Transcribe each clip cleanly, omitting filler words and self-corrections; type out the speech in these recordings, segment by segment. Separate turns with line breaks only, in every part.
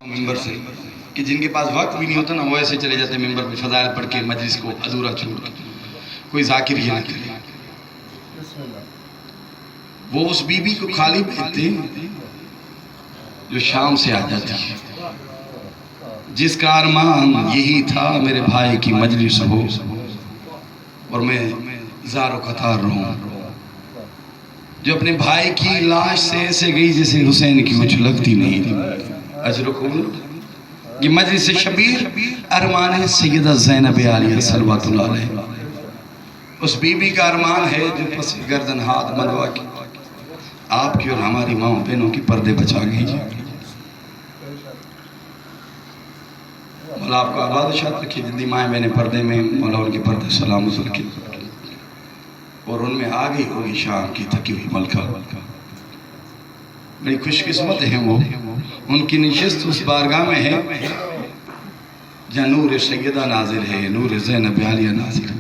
ممبر سے کہ جن کے پاس وقت بھی نہیں ہوتا نا وہ ایسے چلے جاتے ممبر پہ فضائل پڑھ کے مجلس کو ادھورا چھوڑ کے، کوئی ذاکر یہ نہ کرے۔ وہ اس بی بی کو خالی بھیجتے جو شام سے آ جاتی ہے، جس کا ارمان یہی تھا میرے بھائی کی مجلس ہو اور میں زار و قطار رہوں، جو اپنے بھائی کی لاش سے ایسے گئی جیسے حسین کی کچھ لگتی نہیں۔ اجرکم یہ مجلس شبیر ارمان ہے سیدہ زینب عالیہ صلوات اللہ علیہ، اس بی بی کا ارمان ہے جو پس گردن ہاتھ منڈوا کے آپ کی اور ہماری ماں بہنوں کی پردے بچا گئی۔ مولا آپ کو آباد شاد رکھے، جتنی مائیں بہنیں پردے میں مولا ان کے پردے سلامت رکھے، اور ان میں آگئی ہوگی شام کی تھکی ہوئی ملکہ۔ بڑی خوش قسمت ہیں وہ، ان کی نشست اس بارگاہ میں ہے جہاں نور سیدہ نازل ہے، نور زینب عالیہ نازل ہے،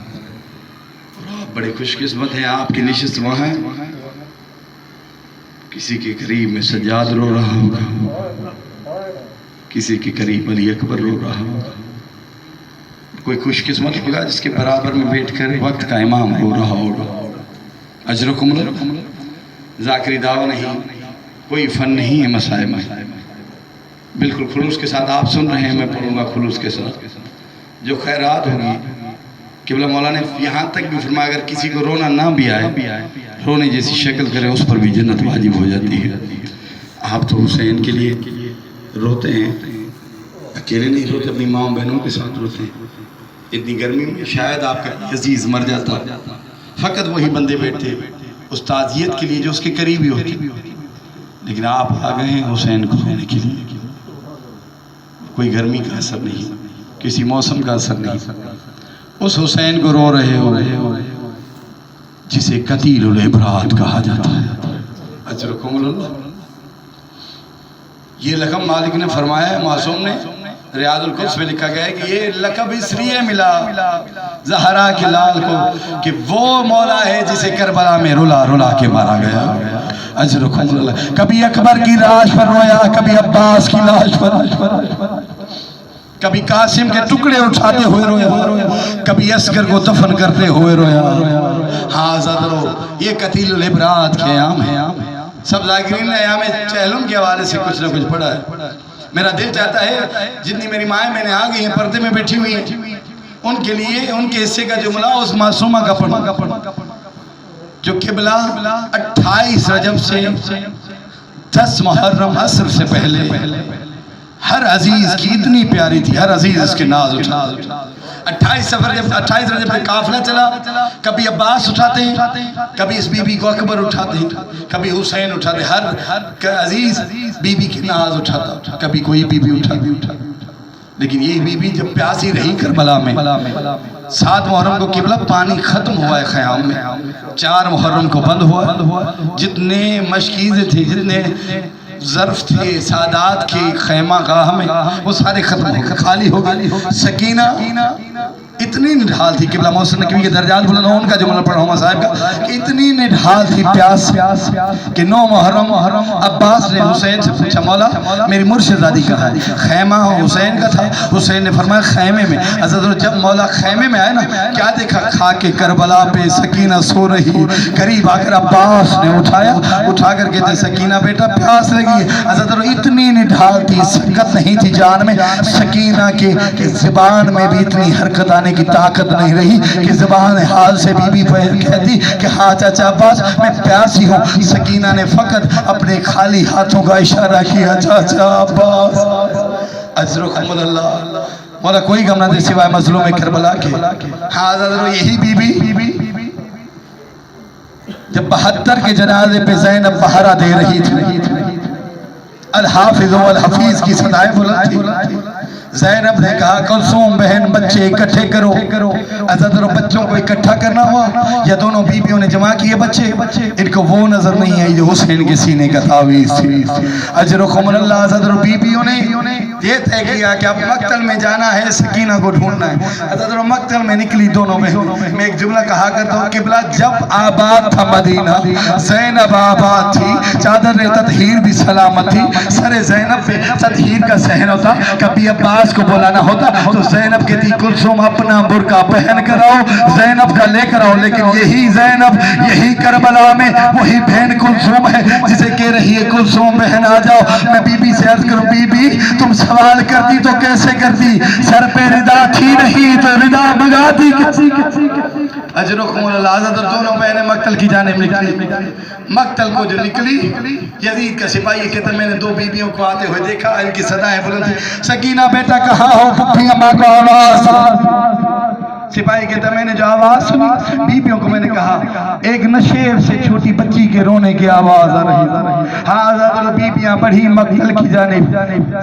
اور آپ بڑے خوش قسمت ہیں، آپ کی نشست وہاں ہے۔ کسی کے قریب میں سجاد رو رہا ہوگا، کسی کے قریب علی اکبر رو رہا ہوگا، کوئی خوش قسمت ہوگا جس کے برابر میں بیٹھ کر وقت کا امام رو رہا ہوگا۔ اجرکم اللہ، ذاکری دعویٰ نہیں، کوئی فن نہیں ہے مسائل میں، بالکل خلوص کے ساتھ آپ سن رہے ہیں، میں پڑھوں گا خلوص کے ساتھ۔ جو خیرات ہوگی قبلہ مولا نے یہاں تک بھی فرمایا اگر کسی کو رونا نہ بھی آئے، رونے جیسی شکل کرے اس پر بھی جنت واجب ہو جاتی ہے۔ آپ تو حسین کے لیے روتے ہیں، اکیلے نہیں روتے، اپنی ماں بہنوں کے ساتھ روتے ہیں۔ اتنی گرمی میں شاید آپ کا عزیز مر جاتا، فقط وہی بندے بیٹھتے اس تعزیت کے لیے جو اس کے قریبی ہوتے، لیکن آپ آ گئے ہیں حسین کو رونے کے لیے۔ کوئی گرمی کا اثر نہیں، کسی موسم کا اثر نہیں، اس حسین کو رو رہے ہو جسے قتیل العبرات کہا جاتا ہے۔ اجرکم اللہ، یہ لقب مالک نے فرمایا ہے، معصوم نے ریاض القدس میں لکھا گیا ہے کہ یہ لقب اس لیے ملا زہرا کے لال کو کہ وہ مولا ہے جسے کربلا میں رلا رلا کے مارا گیا۔ اجرکم اللہ، کبھی اکبر کی لاش پر رویا، کبھی عباس کی لاش پر، کبھی قاسم کے ٹکڑے اٹھاتے ہوئے رویا، کبھی اصغر کو دفن کرتے ہوئے رویا۔ ہاں زدرو، یہ قتیل العبرات کے ایام ہیں۔ سب ذاکرین نے ایام چہلم کے حوالے سے کچھ نہ کچھ پڑھا ہے۔ میرا دل چاہتا ہے جتنی میری مائیں میں نے آ گئی ہیں پردے میں بیٹھی ہوئی ہیں، ان کے لیے ان کے حصے کا جملہ اس معصومہ کا پڑھا جو قبلہ 28 رجب سے 10 محرم عصر سے پہلے ہر عزیز کی اتنی پیاری تھی، ہر عزیز اس کے ناز اٹھا۔ 28 رجب میں قافلہ چلا، کبھی عباس اٹھاتے ہیں، کبھی اس بی بی کو اکبر اٹھاتے ہیں، کبھی حسین اٹھاتے ہیں، ہر عزیز بی بی کے ناز اٹھاتا، کبھی کوئی بی بی اٹھاتی۔ لیکن یہ بی بی جب پیاسی رہی کربلا میں، 7 محرم کو قبلہ پانی ختم ہوا ہے خیام میں، 4 محرم کو بند ہوا، جتنے مشکیزیں تھے، جتنے ظرف تھے سادات کے خیمہ گاہ میں، وہ سارے ختم ہو گئے، خالی ہو گئے۔ سکینہ اتنی نڈھال تھی، قبلہ محسن نقوی کے درجات بلند ان کا جملہ پڑھا ہوں صاحب کا، کہ اتنی نڈھال تھی پیاس کہ 9 محرم عباس نے حسین سے پوچھا مولا میری مرشد زادی کہا ہے، خیمہ حسین کا تھا، حسین نے فرمایا خیمے میں۔ حضرت جب مولا خیمے میں آئے نا، کیا دیکھا؟ خاک کربلا پہ سکینہ سو رہی، قریب آ کر عباس نے اٹھایا، اٹھا کر کہتے سکینہ بیٹا پیاس لگی ہے۔ حضرت اتنی نڈھال تھی، سکت نہیں تھی جان میں، سکینہ کے زبان میں بھی اتنی حرکت آنے کی طاقت نہیں رہی کہ زبان حال سے بی بی پہل کہتی کہ ہاں چاچا عباس میں پیاسی ہوں۔ سکینہ نے فقط اپنے خالی ہاتھوں کا اشارہ کیا، چاچا عباس۔ اجرکم اللہ، مولا کوئی غم نہ دے سوائے مظلوم کربلا کے۔ ہاں حضرت یہی بی بی جب 72 کے جنازے پہ زینب پہرا دے رہی تھی، الحافظ والحفیظ کی صدائیں بلند تھی، زینب نے کہا کلثوم بہن بچے اکٹھے کرو۔ حضرت بچوں کو اکٹھا کرنا ہوا یا دونوں بیویوں نے جمع کیے بچے، ان کو وہ نظر نہیں آئی جو حسین کے سینے کا تعویذ تھی۔ اجرکم اللہ، حضرت بیویوں نے یہ طے کیا کہ اب مقتل میں جانا ہے، سکینہ کو ڈھونڈنا ہے۔ حضرت مقتل میں نکلی دونوں بہنوں۔ میں ایک جملہ کہا کرتا ہوں، قبلہ جب آباد تھا مدینہ، زینب آباد تھی، چادر تطہیر بھی سلامت تھی، سر زینب پہ تطہیر کا صحن ہوتا، کبھی عباس کو بلانا ہوتا تو زینب کہتی کلثوم اپنا برقع پہن کر آؤ، زینب کا لے کر آؤ، لیکن یہی زینب یہی کربلا میں وہی بہن کلثوم ہے جسے کہہ رہی ہے کلثوم بہن آ جاؤ۔ میں بی بی سے عرض کروں، بی بی تم سوال کرتی تو کیسے کرتی؟ سر پہ ردا تھی نہیں تو ردا منگاتی کسی۔ اجرکم اللہ۔ حضرت دونوں بہنیں مقتل کی جانب نکلی۔ مقتل کو جو نکلی، یزید کا سپاہی کہتا میں نے دو بیویوں کو آتے ہوئے دیکھا، ان کی صدایں بلند تھی، سکینہ بیٹا کہاں ہو؟ پھپھی اماں کو آواز۔ سپاہی کہتا میں نے جو آواز سنی، بیویوں کو میں نے کہا ایک نشیب سے چھوٹی بچی کے رونے کی آواز آ رہی ہے۔ ہاں حضرت بیویاں بڑھی مقتل کی جانب۔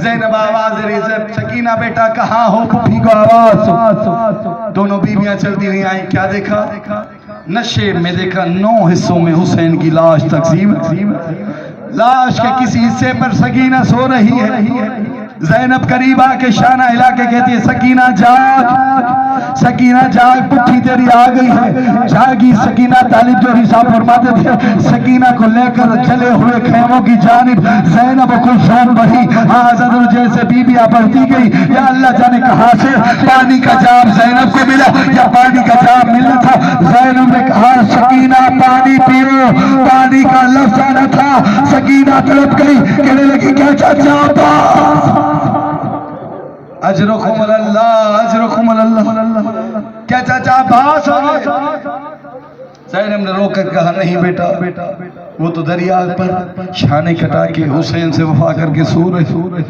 زینب آواز رہی، سکینہ بیٹا کہاں ہو؟ پھپھی کو آواز۔ دونوں بیویاں چلتی ہوئی آئیں، کیا دیکھا؟ نشیب میں دیکھا 9 حصوں میں حسین کی لاش تقسیم ہے، لاش کے کسی حصے پر سکینہ سو رہی ہے۔ زینب قریب آ کے شانہ ہلا کے کہتی ہے سکینہ جاگ، سکینہ جاگ، پٹھی تیری آ گئی ہے۔ جاگی سکینہ۔ طالب جو حساب فرماتے تھے سکینہ کو لے کر جلے ہوئے خیموں کی جانب زینب کلثوم بڑھی۔ حضرت جیسے بیویاں بڑھتی گئی، یا اللہ جانے کہاں سے پانی کا جام زینب کو ملا، یا پانی کا جام ملنا تھا۔ زینب نے کہا سکینہ پانی پیو، پانی کا لفظ آنا تھا۔ سکینہ تڑپ گئی، کہنے لگی کیا چاچا عباس، اجرکم اللہ، اجرکم اللہ، کیا چاچا عباس ہو گئے؟ زینب نے رو کر کہا نہیں بیٹا، وہ تو دریا پر شانے کٹا کے حسین سے وفا کر کے سو رہے،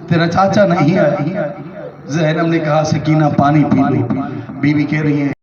تیرا چاچا نہیں آیا۔ زینب نے کہا سکینہ پانی پی لو۔ بیوی کہہ رہی ہے